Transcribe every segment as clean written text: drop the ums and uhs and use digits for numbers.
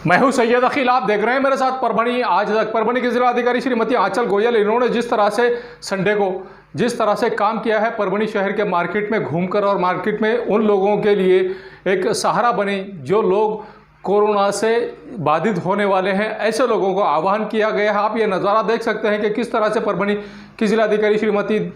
मैं हूं सैयद अखिल, आप देख रहे हैं मेरे साथ परभणी आज तक। परभणी के जिलाधिकारी श्रीमती आंचल गोयल, इन्होंने जिस तरह से संडे को जिस तरह से काम किया है, परभणी शहर के मार्केट में घूमकर और मार्केट में उन लोगों के लिए एक सहारा बनी जो लोग कोरोना से बाधित होने वाले हैं, ऐसे लोगों को आह्वान किया गया है। आप ये नज़ारा देख सकते हैं कि किस तरह से परभणी की जिलाधिकारी श्रीमती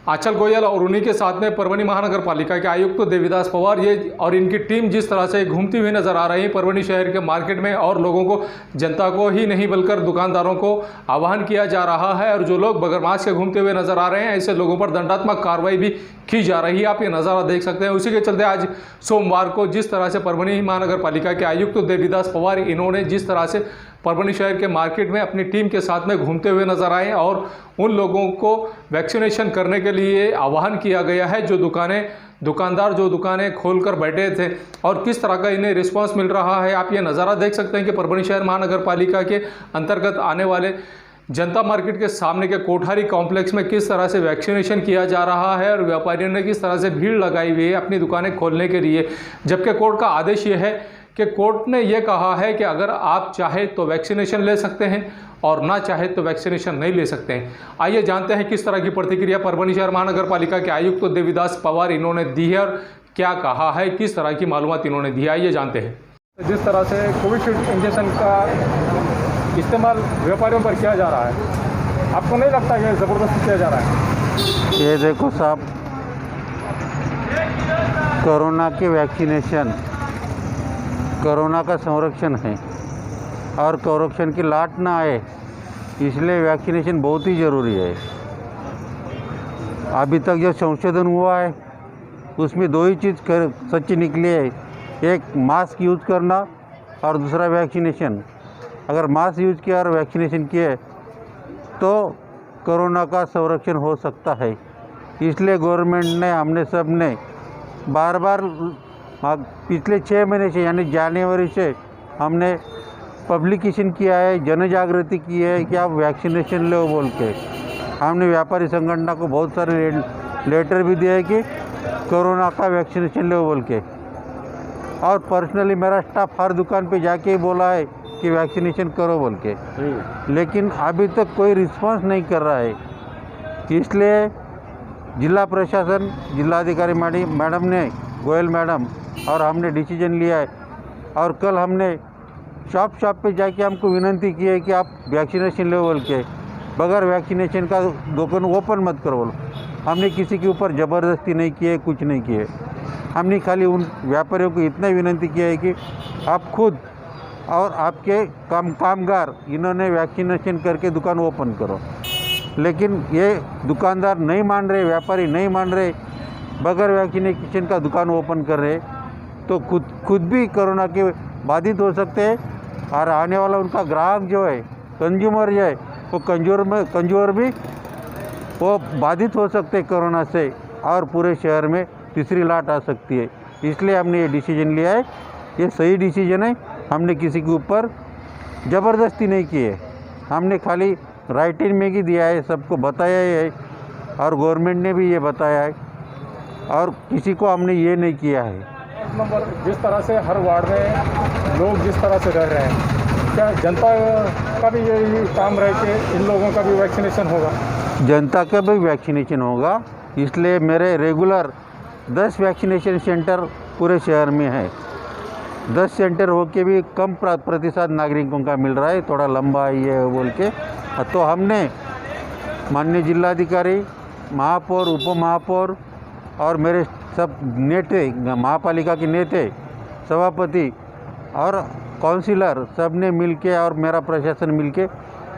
आंचल गोयल और उन्हीं के साथ में परभणी महानगर पालिका के आयुक्त देवीदास पवार ये और इनकी टीम जिस तरह से घूमती हुई नजर आ रही है परभणी शहर के मार्केट में, और लोगों को, जनता को ही नहीं बल्कि दुकानदारों को आह्वान किया जा रहा है। और जो लोग बगैर मास्क के घूमते हुए नजर आ रहे हैं, ऐसे लोगों पर दंडात्मक कार्रवाई भी की जा रही है। आप ये नज़ारा देख सकते हैं। उसी के चलते आज सोमवार को जिस तरह से परभणी महानगर पालिका के आयुक्त देवीदास पवार, इन्होंने जिस तरह से परभणी शहर के मार्केट में अपनी टीम के साथ में घूमते हुए नजर आए और उन लोगों को वैक्सीनेशन करने के लिए आह्वान किया गया है। जो दुकानदार जो दुकानें खोलकर बैठे थे और किस तरह का इन्हें रिस्पांस मिल रहा है, आप ये नज़ारा देख सकते हैं कि परभणी शहर महानगर पालिका के अंतर्गत आने वाले जनता मार्केट के सामने के कोठारी कॉम्प्लेक्स में किस तरह से वैक्सीनेशन किया जा रहा है और व्यापारियों ने किस तरह से भीड़ लगाई हुई है अपनी दुकानें खोलने के लिए। जबकि कोर्ट का आदेश ये है कि कोर्ट ने यह कहा है कि अगर आप चाहे तो वैक्सीनेशन ले सकते हैं और ना चाहे तो वैक्सीनेशन नहीं ले सकते हैं। आइए जानते हैं किस तरह की प्रतिक्रिया परभणी शहर महानगर पालिका के आयुक्त देवीदास पवार इन्होंने दी है और क्या कहा है, किस तरह की मालूमात इन्होंने दी है। आइए जानते हैं। जिस तरह से कोविशील्ड इंजेक्शन का इस्तेमाल व्यापारियों पर किया जा रहा है, आपको नहीं लगता कि ज़बरदस्ती किया जा रहा है? ये देखो साहब, कोरोना की वैक्सीनेशन कोरोना का संरक्षण है और कोरप्शन की लाट ना आए, इसलिए वैक्सीनेशन बहुत ही ज़रूरी है। अभी तक जो संशोधन हुआ है उसमें दो ही चीज़ सच्ची निकली है, एक मास्क यूज़ करना और दूसरा वैक्सीनेशन। अगर मास्क यूज़ किया और वैक्सीनेशन किए तो कोरोना का संरक्षण हो सकता है। इसलिए गवर्नमेंट ने, हमने सब ने बार बार पिछले 6 महीने से यानी जनवरी से हमने पब्लिकेशन किया है, जन जागृति की है कि आप वैक्सीनेशन लो बोल के। हमने व्यापारी संगठन को बहुत सारे लेटर भी दिया है कि कोरोना का वैक्सीनेशन लो बोल के, और पर्सनली मेरा स्टाफ हर दुकान पे जाके ही बोला है कि वैक्सीनेशन करो बोल के, लेकिन अभी तक कोई रिस्पांस नहीं कर रहा है। इसलिए जिला प्रशासन, जिलाधिकारी मैडम ने, गोयल मैडम और हमने डिसीजन लिया है और कल हमने शॉप पे जाके हमको विनती की है कि आप वैक्सीनेशन लो बोल के, बगैर वैक्सीनेशन का दुकान ओपन मत करो बोलो। हमने किसी के ऊपर ज़बरदस्ती नहीं की है, कुछ नहीं किए। हमने खाली उन व्यापारियों को इतना विनती किया है कि आप खुद और आपके कामगार इन्होंने वैक्सीनेशन करके दुकान ओपन करो। लेकिन ये दुकानदार नहीं मान रहे, व्यापारी नहीं मान रहे, बगैर वैक्सीनेशन का दुकान ओपन कर रहे, तो खुद भी कोरोना के बाधित हो सकते हैं और आने वाला उनका ग्राहक जो है, कंज्यूमर जो है, वो कंज्यूमर भी वो बाधित हो सकते हैं कोरोना से और पूरे शहर में तीसरी लाट आ सकती है। इसलिए हमने ये डिसीजन लिया है। ये सही डिसीजन है। हमने किसी के ऊपर ज़बरदस्ती नहीं की है, हमने खाली राइटिंग में ही दिया है, सबको बताया है और गवर्नमेंट ने भी ये बताया है और किसी को हमने ये नहीं किया है। नंबर जिस तरह से हर वार्ड में लोग जिस तरह से रह रहे हैं, क्या जनता का भी यही काम रहे कि इन लोगों का भी वैक्सीनेशन होगा? जनता का भी वैक्सीनेशन होगा, इसलिए मेरे रेगुलर 10 वैक्सीनेशन सेंटर पूरे शहर में है। 10 सेंटर होके भी कम प्रतिशत नागरिकों का मिल रहा है, थोड़ा लंबा ये है बोल के। तो हमने माननीय जिलाधिकारी, महापौर, उप महापौर और मेरे सब नेता, महापालिका के नेता, सभापति और काउंसिलर सब ने मिल के और मेरा प्रशासन मिल के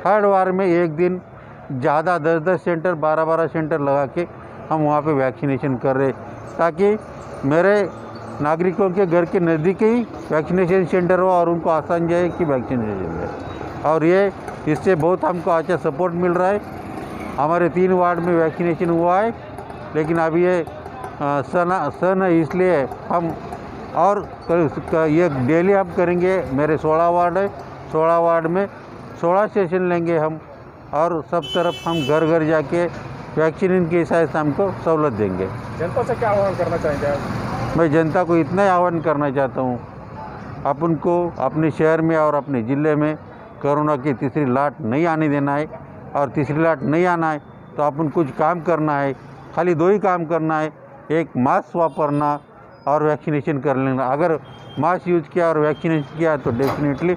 हर वार में एक दिन ज़्यादा 10-10 सेंटर, 12-12 सेंटर लगा के हम वहाँ पे वैक्सीनेशन कर रहे, ताकि मेरे नागरिकों के घर के नज़दीक ही वैक्सीनेशन सेंटर हो और उनको आसान जाए कि वैक्सीनेशन जाए। और ये इससे बहुत हमको अच्छा सपोर्ट मिल रहा है। हमारे 3 वार्ड में वैक्सीनेशन हुआ है, लेकिन अभी ये सन है, इसलिए हम और ये डेली हम करेंगे। मेरे 16 वार्ड है, 16 वार्ड में 16 सेशन लेंगे हम और सब तरफ हम घर घर जाके वैक्सीन के हिसाब से हमको सहूलत देंगे। जनता से क्या आह्वान करना चाहेंगे आप? मैं जनता को इतना ही आह्वान करना चाहता हूँ अपन को अपने शहर में और अपने ज़िले में कोरोना की तीसरी लहर नहीं आने देना है। और तीसरी लहर नहीं आना है तो अपन कुछ काम करना है, खाली दो ही काम करना है, एक मास्क वापरना और वैक्सीनेशन कर लेना। अगर मास्क यूज किया और वैक्सीनेशन किया तो डेफिनेटली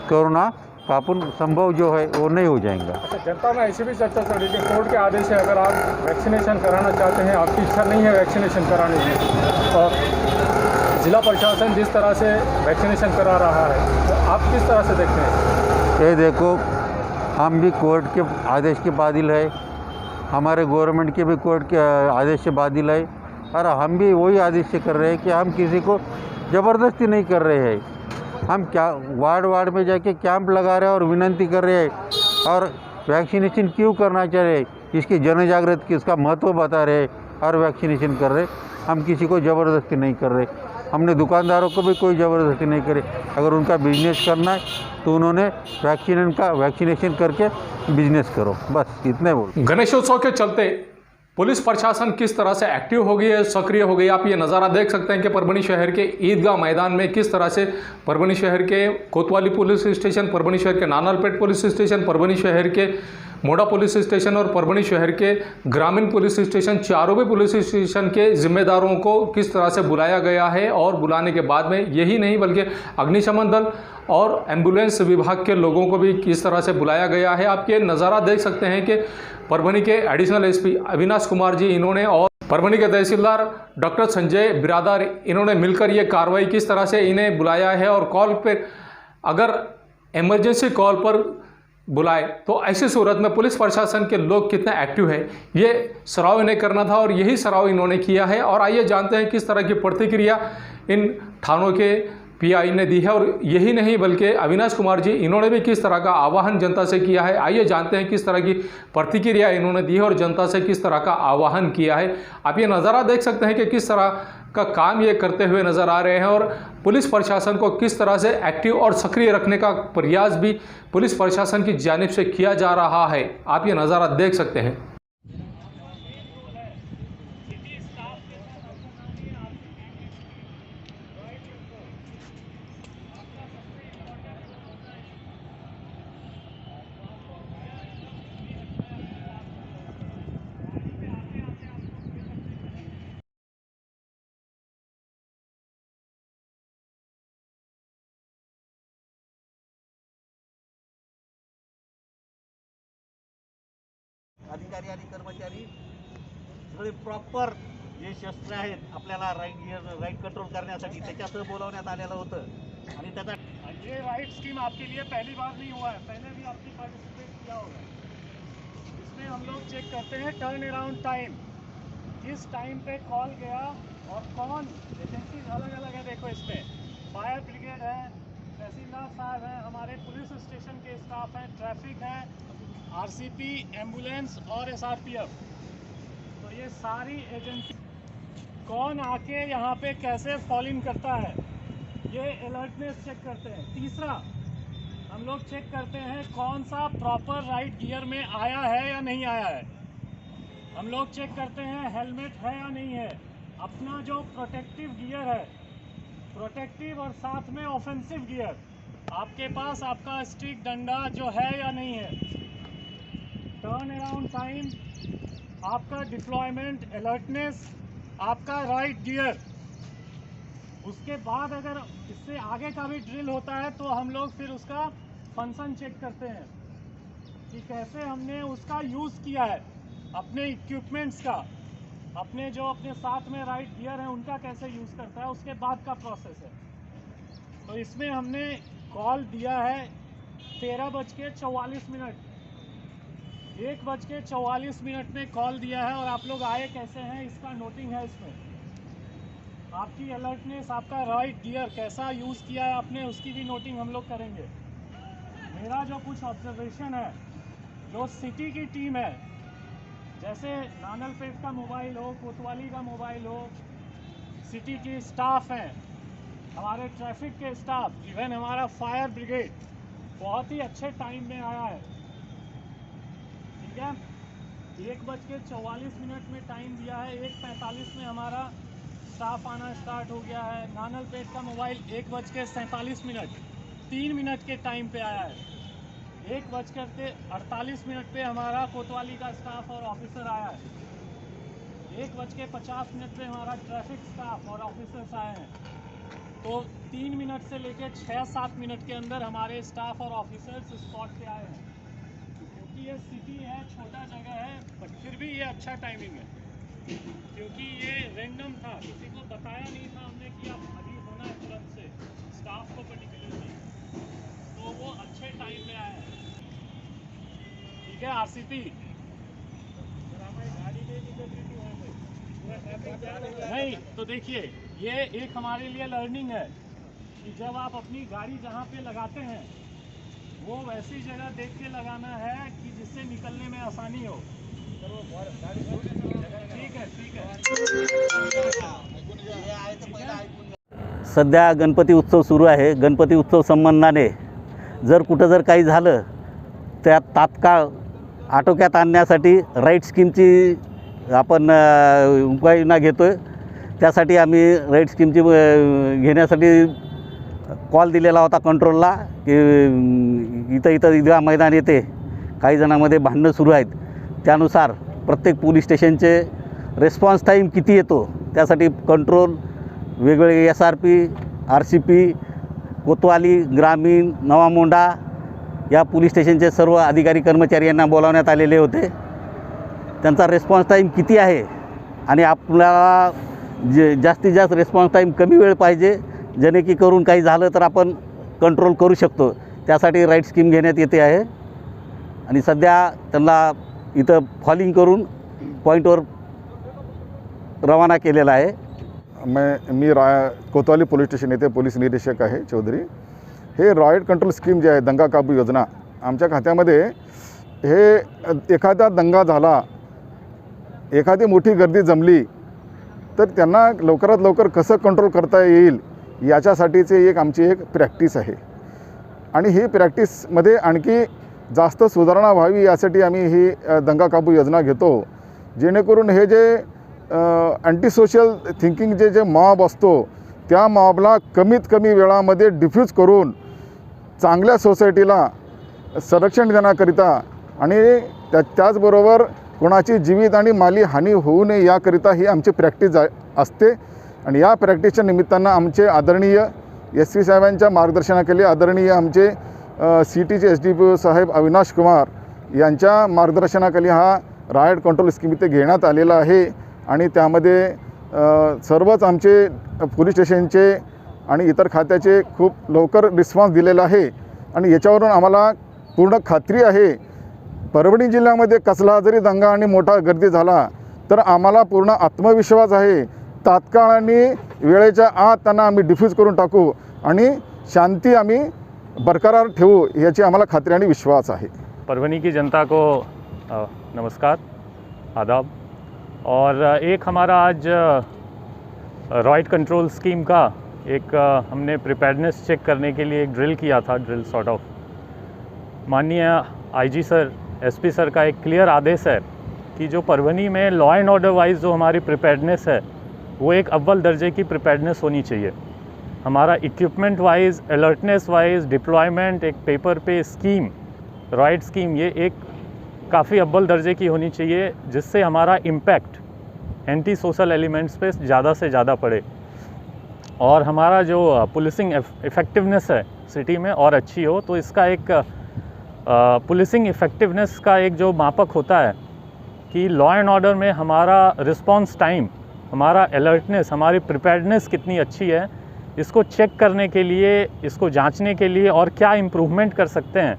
कोरोना का अपन संभव जो है वो नहीं हो जाएगा। अच्छा, जनता में ऐसी भी चर्चा चल रही है कि कोर्ट के आदेश है, अगर आप वैक्सीनेशन कराना चाहते हैं, आपकी इच्छा नहीं है वैक्सीनेशन कराने की, और जिला प्रशासन जिस तरह से वैक्सीनेशन करा रहा है, तो आप किस तरह से देखते हैं? ये देखो, हम भी कोर्ट के आदेश के बादिल है, हमारे गवर्नमेंट के भी कोर्ट के आदेश से बादिल है, और हम भी वही आदेश से कर रहे हैं कि हम किसी को ज़बरदस्ती नहीं कर रहे हैं। हम क्या वार्ड में जाके कैंप लगा रहे हैं और विनती कर रहे हैं और वैक्सीनेशन क्यों करना चाह रहे हैं, इसकी जन जागृति की इसका महत्व बता रहे हैं और वैक्सीनेशन कर रहे। हम किसी को ज़बरदस्ती नहीं कर रहे। हमने दुकानदारों को भी कोई ज़बरदस्ती नहीं करी। अगर उनका बिजनेस करना है तो उन्होंने वैक्सीनेशन करके बिजनेस करो, बस इतने बोल। गणेशोत्सव के चलते पुलिस प्रशासन किस तरह से एक्टिव हो गई है, सक्रिय हो गई। आप ये नज़ारा देख सकते हैं कि परभणी शहर के ईदगाह मैदान में किस तरह से परभणी शहर के कोतवाली पुलिस स्टेशन, परभणी शहर के नानालपेट पुलिस स्टेशन, परभणी शहर के मोड़ा पुलिस स्टेशन और परभणी शहर के ग्रामीण पुलिस स्टेशन, चारों भी पुलिस स्टेशन के जिम्मेदारों को किस तरह से बुलाया गया है। और बुलाने के बाद में यही नहीं बल्कि अग्निशमन दल और एम्बुलेंस विभाग के लोगों को भी किस तरह से बुलाया गया है। आप ये नज़ारा देख सकते हैं कि परभणी के एडिशनल एसपी अविनाश कुमार जी इन्होंने और परभणी के तहसीलदार डॉक्टर संजय बिरादर इन्होंने मिलकर ये कार्रवाई किस तरह से इन्हें बुलाया है। और कॉल पर, अगर इमरजेंसी कॉल पर बुलाए तो ऐसी सूरत में पुलिस प्रशासन के लोग कितना एक्टिव है, ये सराव इन्हें करना था और यही सराव इन्होंने किया है। और आइए जानते हैं किस तरह की प्रतिक्रिया इन थानों के पीआई ने दी है। और यही नहीं बल्कि अविनाश कुमार जी इन्होंने भी किस तरह का आह्वान जनता से किया है। आइए जानते हैं किस तरह की प्रतिक्रिया इन्होंने दी है और जनता से किस तरह का आह्वान किया है। आप ये नज़ारा देख सकते हैं कि किस तरह का काम ये करते हुए नज़र आ रहे हैं और पुलिस प्रशासन को किस तरह से एक्टिव और सक्रिय रखने का प्रयास भी पुलिस प्रशासन की जानिब से किया जा रहा है। आप ये नज़ारा देख सकते हैं। अधिकारी आणि कर्मचारी सगळे प्रॉपर जे शस्त्र आहेत आपल्याला राईट कंट्रोल करण्यासाठी त्याच्यासह बोलवण्यात आलेलं होतं आणि त्याचा ये राइट स्कीम आपके लिए पहली बार नहीं हुआ है, पहले भी आपने पार्टिसिपेट किया होगा। इसमें हम लोग चेक करते हैं टर्न अराउंड टाइम, किस टाइम पे कॉल गया और कौन एजेंसी अलग अलग है। देखो इसमें फायर ब्रिगेड है, तहसीलदार साहब हैं, हमारे पुलिस स्टेशन के स्टाफ हैं, ट्रैफिक है, आरसीपी, एम्बुलेंस और एसआरपीएफ। तो ये सारी एजेंसी कौन आके यहाँ पे कैसे फॉल इन करता है, ये अलर्टनेस चेक करते हैं। तीसरा हम लोग चेक करते हैं कौन सा प्रॉपर राइट गियर में आया है या नहीं आया है। हम लोग चेक करते हैं हेलमेट है या नहीं है, अपना जो प्रोटेक्टिव गियर है, प्रोटेक्टिव और साथ में ऑफेंसिव गियर, आपके पास आपका स्टिक डंडा जो है या नहीं है। टर्न अराउंड टाइम, आपका डिप्लॉयमेंट, अलर्टनेस, आपका राइट गियर। उसके बाद अगर इससे आगे का भी ड्रिल होता है तो हम लोग फिर उसका फंक्शन चेक करते हैं कि कैसे हमने उसका यूज़ किया है, अपने इक्विपमेंट्स का, अपने जो अपने साथ में राइट गियर है उनका कैसे यूज़ करता है, उसके बाद का प्रोसेस है। तो इसमें हमने कॉल दिया है 13:44, 1:44 में कॉल दिया है। और आप लोग आए कैसे हैं इसका नोटिंग है इसमें। आपकी अलर्टनेस, आपका राइट गियर कैसा यूज़ किया है आपने, उसकी भी नोटिंग हम लोग करेंगे। मेरा जो कुछ ऑब्जर्वेशन है, जो सिटी की टीम है, जैसे नानलपेट का मोबाइल हो, कोतवाली का मोबाइल हो, सिटी की स्टाफ हैं, हमारे ट्रैफिक के स्टाफ, इवन हमारा फायर ब्रिगेड बहुत ही अच्छे टाइम में आया है। ठीक है, 1:44 में टाइम दिया है, 1:45 में हमारा स्टाफ आना स्टार्ट हो गया है। नानलपेट का मोबाइल 1:47 3 मिनट के टाइम पे आया है। 1:48 पे हमारा कोतवाली का स्टाफ और ऑफिसर आया है। 1:50 पे हमारा ट्रैफिक स्टाफ और ऑफिसर्स आए हैं। तो 3 मिनट से लेकर 6-7 मिनट के अंदर हमारे स्टाफ और ऑफिसर्स स्पॉट पे आए हैं। क्योंकि ये सिटी है, छोटा जगह है, बट फिर भी ये अच्छा टाइमिंग है, क्योंकि ये रैंडम था, किसी को बताया नहीं था हमने कि आप अभी होना है तुरंत से, स्टाफ को पर्टिकुलरली, तो वो अच्छे टाइम में आया है। ठीक है आरसीपी, नहीं तो देखिए ये एक हमारे लिए लर्निंग है कि जब आप अपनी गाड़ी जहाँ पे लगाते हैं वो वैसी जगह देख के लगाना है कि जिससे निकलने में आसानी हो। ठीक है ठीक है। सध्या गणपती उत्सव सुरू आहे। गणपती उत्सव संबंधाने जर कुठं जर काही झालं त्या तात्काळ आटोक्यात आणण्यासाठी राईट स्कीमची आपण उपाययोजना घेतो आहे। त्यासाठी आम्ही राईट स्कीमची घेण्यासाठी कॉल दिलेला होता कंट्रोलला की इथं ईदगाह मैदान येते काही जणांमध्ये भांडणं सुरू आहेत। त्यानुसार प्रत्येक पोलीस स्टेशनचे रिस्पॉन्स टाईम किती येतो त्यासाठी कंट्रोल वेगवेगळे SRP RCP कोतवाली ग्रामीण नवामोंडा या पोलीस स्टेशनचे सर्व अधिकारी कर्मचारी यांना बोलावण्यात आलेले होते। त्यांचा रिस्पॉन्स टाईम किती आहे आणि आपल्याला जास्तीत जास्त रिस्पॉन्स टाईम कमी वेळ पाहिजे जेणे की करून काही झालं तर आपण कंट्रोल करू शकतो, त्यासाठी राईट स्कीम घेण्यात येते आहे। आणि सध्या त्यांना इथं फॉलिंग करून पॉईंटवर रवाना केलेला आहे। मी कोतवाली पोलीस स्टेशन येथे पोलीस निरीक्षक आहे चौधरी। हे रॉयड कंट्रोल स्कीम जे आहे दंगा काबू योजना आमच्या खात्यामध्ये हे एखादा दंगा झाला, एखादी मोठी गर्दी जमली तर त्यांना लवकरात लवकर कसं कंट्रोल करता येईल याच्यासाठीचे आमची एक प्रॅक्टिस आहे। आणि ही प्रॅक्टिसमध्ये आणखी जास्त सुधारणा व्हावी यासाठी आम्ही ही दंगा काबू योजना घेतो, जेणेकरून हे जे अँटी सोशल थिंकिंग जे मॉब असतो त्या मॉबला कमीत कमी वेळामध्ये डिफ्यूज करून चांगल्या सोसायटीला संरक्षण देण्याकरिता आणि त्याचबरोबर कोणाची जीवित आणि माली हानी होऊ नये याकरिता ही आमची प्रॅक्टिस असते। आणि या प्रॅक्टिसच्या निमित्तानं आमचे आदरणीय SP साहेबांच्या मार्गदर्शनाखाली आदरणीय आमचे सिटीचे SDPO साहेब अविनाश कुमार यांच्या मार्गदर्शनाखाली हा रायड कंट्रोल स्कीम इथे घेण्यात आलेला आहे। आणि त्यामध्ये सर्वच आमचे पोलीस स्टेशनचे आणि इतर खात्याचे खूप लवकर रिस्पॉन्स दिलेला आहे। आणि याच्यावरून आम्हाला पूर्ण खात्री आहे परभणी जिल्ह्यामध्ये कसला जरी दंगा आणि मोठा गर्दी झाला तर आम्हाला पूर्ण आत्मविश्वास आहे तात्काळ आणि वेळेच्या आत त्यांना आम्ही डिफ्यूज करून टाकू आणि शांती आम्ही बरकरार ठेवू याची आम्हाला खात्री आणि विश्वास आहे। परभणी की जनता को नमस्कार आदाब। और एक हमारा आज रॉयड कंट्रोल स्कीम का एक हमने प्रिपेयर्डनेस चेक करने के लिए एक ड्रिल किया था, ड्रिल सॉर्ट ऑफ। माननीय IG सर SP सर का एक क्लियर आदेश है कि जो परभणी में लॉ एंड ऑर्डर वाइज जो हमारी प्रिपेयर्डनेस है वो एक अव्वल दर्जे की प्रिपेयर्डनेस होनी चाहिए। हमारा equipment wise, alertness wise, deployment, एक पेपर पे स्कीम, रॉयड स्कीम, ये एक काफ़ी अव्वल दर्जे की होनी चाहिए जिससे हमारा इम्पैक्ट एंटी सोशल एलिमेंट्स पे ज़्यादा से ज़्यादा पड़े और हमारा जो पुलिसिंग इफ़ेक्टिवनेस है सिटी में और अच्छी हो। तो इसका एक पुलिसिंग इफ़ेक्टिवनेस का एक जो मापक होता है कि लॉ एंड ऑर्डर में हमारा रिस्पॉन्स टाइम, हमारा अलर्टनेस, हमारी प्रिपेयर्डनेस कितनी अच्छी है, इसको चेक करने के लिए, इसको जांचने के लिए और क्या इम्प्रूवमेंट कर सकते हैं,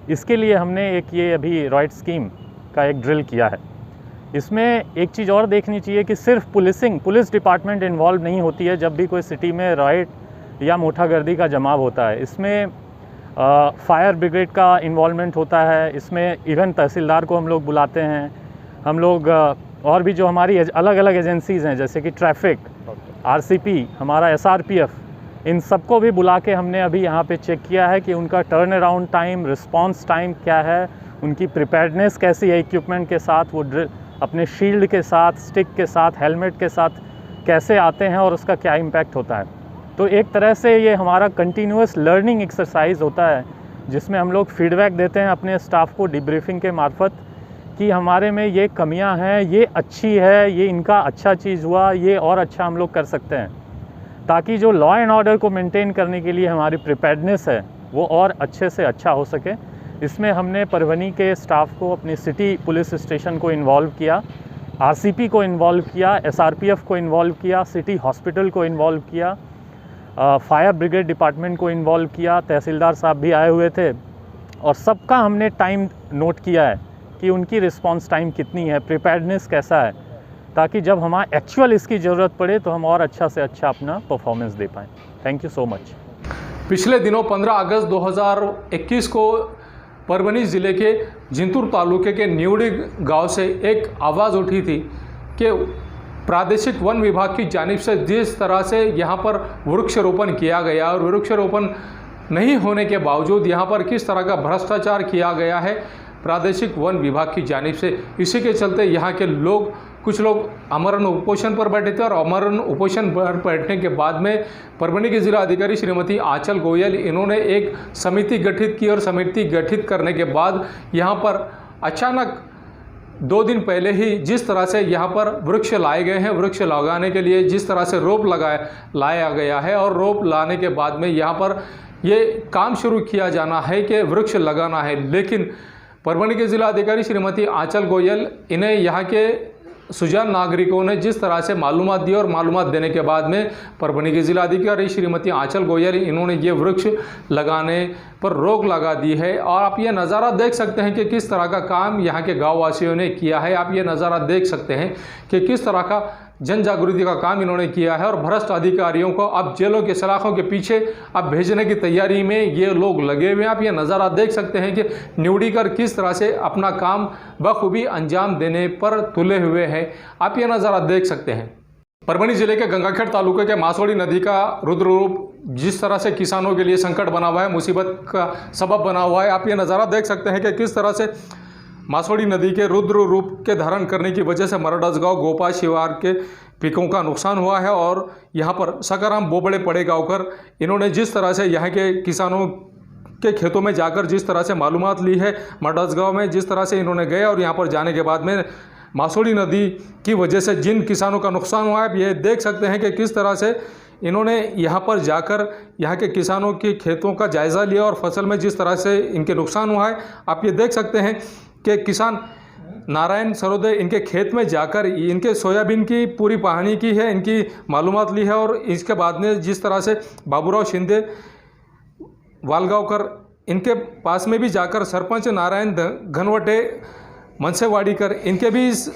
इसके लिए हमने एक ये अभी रॉयड स्कीम का एक ड्रिल किया है। इसमें एक चीज़ और देखनी चाहिए कि सिर्फ पुलिस डिपार्टमेंट इन्वॉल्व नहीं होती है जब भी कोई सिटी में रॉयड या मोटा गर्दी का जमाव होता है। इसमें फायर ब्रिगेड का इन्वॉल्वमेंट होता है, इसमें इवन तहसीलदार को हम लोग बुलाते हैं, हम लोग और भी जो हमारी अलग अलग एजेंसीज़ हैं जैसे कि ट्रैफिक, RCP, हमारा SRPF, इन सबको भी बुला के हमने अभी यहाँ पे चेक किया है कि उनका turn around time, response time क्या है, उनकी प्रिपेयर्डनेस कैसी है इक्विपमेंट के साथ, वो ड्रिल अपने शील्ड के साथ, स्टिक के साथ, हेलमेट के साथ कैसे आते हैं और उसका क्या इम्पैक्ट होता है। तो एक तरह से ये हमारा कंटिन्यूअस लर्निंग एक्सरसाइज होता है, जिसमें हम लोग फीडबैक देते हैं अपने स्टाफ को डिब्रीफिंग के मार्फत कि हमारे में ये कमियां हैं, ये अच्छी है, ये इनका अच्छा चीज़ हुआ, ये और अच्छा हम लोग कर सकते हैं, ताकि जो लॉ एंड ऑर्डर को मेंटेन करने के लिए हमारी प्रिपेयर्डनेस है वो और अच्छे से अच्छा हो सके। इसमें हमने परभनी के स्टाफ को, अपनी सिटी पुलिस स्टेशन को इन्वॉल्व किया, आरसीपी को इन्वॉल्व किया, एसआरपीएफ को इन्वॉल्व किया, सिटी हॉस्पिटल को इन्वॉल्व किया, फायर ब्रिगेड डिपार्टमेंट को इन्वॉल्व किया, तहसीलदार साहब भी आए हुए थे, और सबका हमने टाइम नोट किया है कि उनकी रिस्पांस टाइम कितनी है, प्रिपेयर्डनेस कैसा है, ताकि जब हमारा एक्चुअल इसकी ज़रूरत पड़े तो हम और अच्छा से अच्छा अपना परफॉर्मेंस दे पाएँ। Thank you so much. पिछले दिनों 15 अगस्त 2021 को परभनी ज़िले के जिंतूर तालुके के न्यूडी गांव से एक आवाज़ उठी थी कि प्रादेशिक वन विभाग की जानिब से जिस तरह से यहाँ पर वृक्षारोपण किया गया और वृक्षारोपण नहीं होने के बावजूद यहाँ पर किस तरह का भ्रष्टाचार किया गया है प्रादेशिक वन विभाग की जानिब से, इसी के चलते यहाँ के लोग, कुछ लोग आमरण उपोषण पर बैठे थे और आमरण उपोषण पर बैठने के बाद में परभनी के जिला अधिकारी श्रीमती आंचल गोयल, इन्होंने एक समिति गठित की और समिति गठित करने के बाद यहाँ पर अचानक 2 दिन पहले ही जिस तरह से यहाँ पर वृक्ष लाए गए हैं, वृक्ष लगाने के लिए जिस तरह से रोप लाया गया है और रोप लाने के बाद में यहाँ पर ये काम शुरू किया जाना है कि वृक्ष लगाना है, लेकिन परभनी के जिला अधिकारी श्रीमती आंचल गोयल, इन्हें यहाँ के सुजान नागरिकों ने जिस तरह से मालूमात दी और मालूमात देने के बाद में परभनी के जिला अधिकारी श्रीमती आंचल गोयल, इन्होंने ये वृक्ष लगाने पर रोक लगा दी है। और आप ये नज़ारा देख सकते हैं कि किस तरह का काम यहाँ के गाँव वासियों ने किया है। आप ये नज़ारा देख सकते हैं कि किस तरह का जन जागृति का काम इन्होंने किया है और भ्रष्ट अधिकारियों को अब जेलों के सलाखों के पीछे अब भेजने की तैयारी में ये लोग लगे हुए हैं। आप ये नज़ारा देख सकते हैं कि न्यूडीकर किस तरह से अपना काम बखूबी अंजाम देने पर तुले हुए हैं। आप ये नज़ारा देख सकते हैं। परभनी जिले के गंगाखेड़ तालुके के मासोड़ी नदी का रुद्र रूप जिस तरह से किसानों के लिए संकट बना हुआ है, मुसीबत का सबब बना हुआ है। आप ये नज़ारा देख सकते हैं कि किस तरह से मासोड़ी नदी के रुद्र रूप के धारण करने की वजह से मरडसगांव गोपा शिवार के पिकों का नुकसान हुआ है। और यहाँ पर सकाराम बोबड़े पड़े गाँव कर इन्होंने जिस तरह से यहाँ के किसानों के खेतों में जाकर जिस तरह से मालूमात ली है, मरडसगांव में जिस तरह से इन्होंने गए और यहाँ पर जाने के बाद में मासोड़ी नदी की वजह से जिन किसानों का नुकसान हुआ है, ये देख सकते हैं कि किस तरह से इन्होंने यहाँ पर जाकर यहाँ के किसानों के खेतों का जायज़ा लिया और फसल में जिस तरह से इनके नुकसान हुआ है। आप ये देख सकते हैं कि किसान नारायण सरोदे इनके खेत में जाकर इनके सोयाबीन की पूरी कहानी की है, इनकी मालूमात ली है। और इसके बाद में जिस तरह से बाबूराव शिंदे वालगांवकर इनके पास में भी जाकर सरपंच नारायण घनवटे मनसेवाड़ीकर इनके भी इस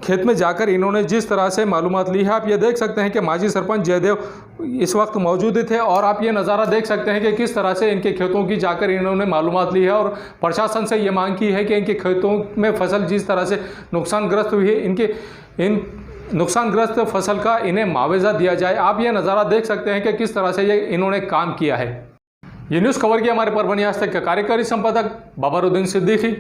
खेत में जाकर इन्होंने जिस तरह से मालूमात ली है। आप ये देख सकते हैं कि माजी सरपंच जयदेव इस वक्त मौजूद थे और आप ये नज़ारा देख सकते हैं कि किस तरह से इनके खेतों की जाकर इन्होंने मालूमात ली है और प्रशासन से ये मांग की है कि इनके खेतों में फसल जिस तरह से नुकसानग्रस्त हुई है, इन नुकसानग्रस्त फसल का इन्हें मुआवजा दिया जाए। आप ये नज़ारा देख सकते हैं कि किस तरह से ये इन्होंने काम किया है। ये न्यूज़ कवर किया हमारे परभनी आज तक के कार्यकारी संपादक बाबरुद्दीन सिद्दीकी,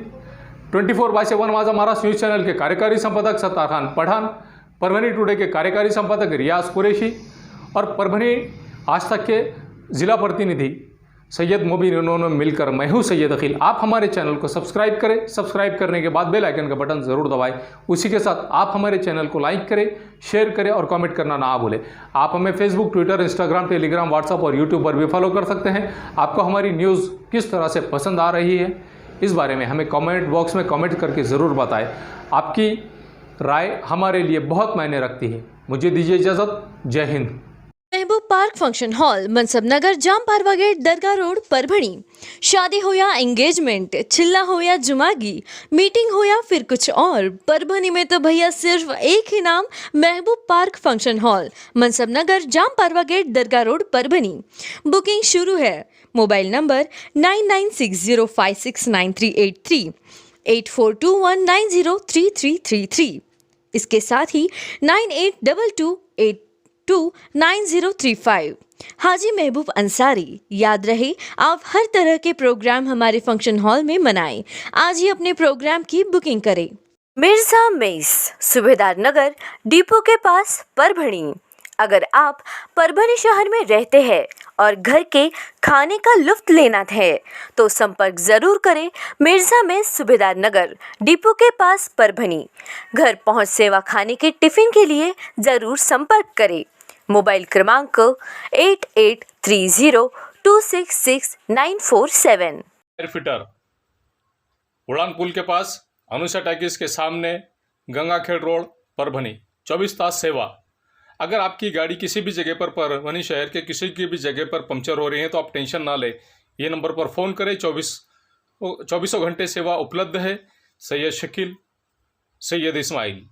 24/7 माझा महाराष्ट्र न्यूज़ चैनल के कार्यकारी संपादक सत्तार खान पठान, परभनी टुडे के कार्यकारी संपादक रियाज कुरैशी और परभनी आज तक के ज़िला प्रतिनिधि सैयद मुबीन, इन्होंने मिलकर मैं हूँ सैयद अखिल। आप हमारे चैनल को सब्सक्राइब करें, सब्सक्राइब करने के बाद बेल आइकन का बटन ज़रूर दबाएं। उसी के साथ आप हमारे चैनल को लाइक करें, शेयर करें और कमेंट करना ना भूलें। आप हमें Facebook, Twitter, Instagram, Telegram, WhatsApp और यूट्यूब पर भी फॉलो कर सकते हैं। आपको हमारी न्यूज़ किस तरह से पसंद आ रही है, इस बारे में हमें कमेंट बॉक्स में कमेंट करके ज़रूर बताएं। आपकी राय हमारे लिए बहुत मायने रखती है। मुझे दीजिए इजाज़त। जय हिंद। महबूब पार्क फंक्शन हॉल, मनसब नगर, जाम पारवा गेट, दरगाह रोड, परभणी। शादी हो या एंगेजमेंट, चिल्ला हो या जुमागी, मीटिंग हो या फिर कुछ और, परभणी में तो भैया सिर्फ एक ही नाम, महबूब पार्क फंक्शन हॉल, मनसब नगर, जाम पारवा गेट, दरगाह रोड, परभणी। बुकिंग शुरू है। Mobile number 9960569383, 8421903333। इसके साथ ही 9822829035। हाजी महबूब अंसारी। याद रहे, आप हर तरह के प्रोग्राम हमारे फंक्शन हॉल में मनाएं। आज ही अपने प्रोग्राम की बुकिंग करें। मिर्जा मेस, सूबेदार नगर, डिपो के पास, परभणी। अगर आप परभणी शहर में रहते हैं और घर के खाने का लुत्फ लेना है तो संपर्क जरूर करें मिर्जा में सुबेदार नगर डिपो के पास परभणी। घर पहुंच सेवा खाने के टिफिन के लिए जरूर संपर्क करें। मोबाइल क्रमांक 8830266947। एयरफिटर उड़ान पुल के पास अनुषा टैक्स के सामने गंगाखेड़ रोड परभणी 24 तास सेवा। अगर आपकी गाड़ी किसी भी जगह पर परभणी शहर के किसी की भी जगह पर पंक्चर हो रही है तो आप टेंशन ना लें, ये नंबर पर फ़ोन करें। 24 घंटे सेवा उपलब्ध है। सैयद शकील, सैयद इस्माइल,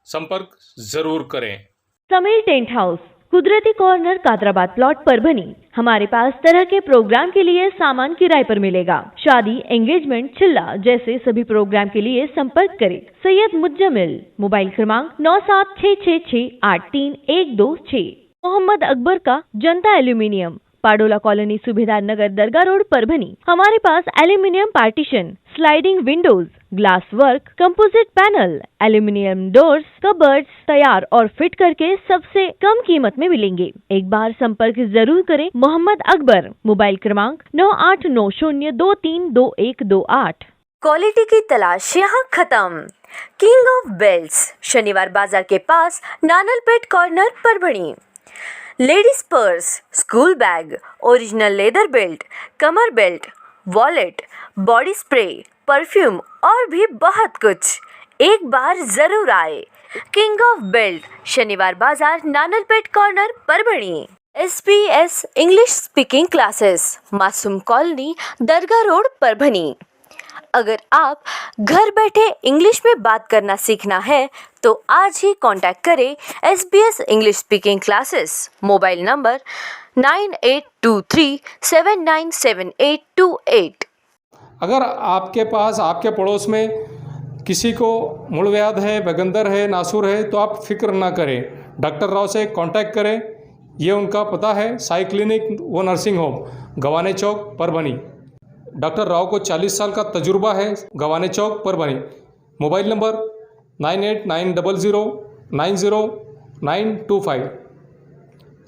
संपर्क ज़रूर करें। समीर टेंट हाउस, कुदरती कॉर्नर, कादराबाद प्लॉट, परभणी। हमारे पास तरह के प्रोग्राम के लिए सामान किराए पर मिलेगा। शादी, एंगेजमेंट, चिल्ला जैसे सभी प्रोग्राम के लिए संपर्क करें सैयद मुज्जमिल। मोबाइल क्रमांक 9766683126। मोहम्मद अकबर का Janata aluminium, Padola colony, Subedar Nagar, Dargah road, Parbhani. हमारे पास aluminium partition, sliding windows, glass work, composite panel, aluminium doors, cupboards तैयार और फिट करके सबसे कम कीमत में मिलेंगे। एक बार संपर्क जरूर करें मोहम्मद अकबर। मोबाइल क्रमांक 9890232128। क्वालिटी की तलाश यहाँ खत्म। King of belts, Shaniwar Bazar के पास, Nanalpet corner, Parbhani. Ladies purse, school bag, original leather belt, कमर belt, wallet, body spray, perfume और भी बहुत कुछ। एक बार जरूर आए। King of belt, Shaniwar Bazar, Nanalpet corner, Parbhani. SPS English speaking classes, Masoom colony, Dargah road, Parbhani. अगर आप घर बैठे इंग्लिश में बात करना सीखना है तो आज ही कांटेक्ट करें SBS English speaking classes. Mobile number 9823797828। अगर आपके पास, आपके पड़ोस में किसी को मूलव्याध है, बगंदर है, नासूर है तो आप फिक्र ना करें, डॉक्टर राव से कांटेक्ट करें। ये उनका पता है, साई क्लिनिक व nursing home, Gavane chowk, Parbhani. Doctor Rao को 40 साल का तजुर्बा है, Gavane chowk, Parbhani. Mobile number 9890090925।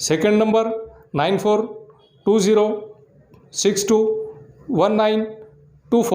Second number 94206219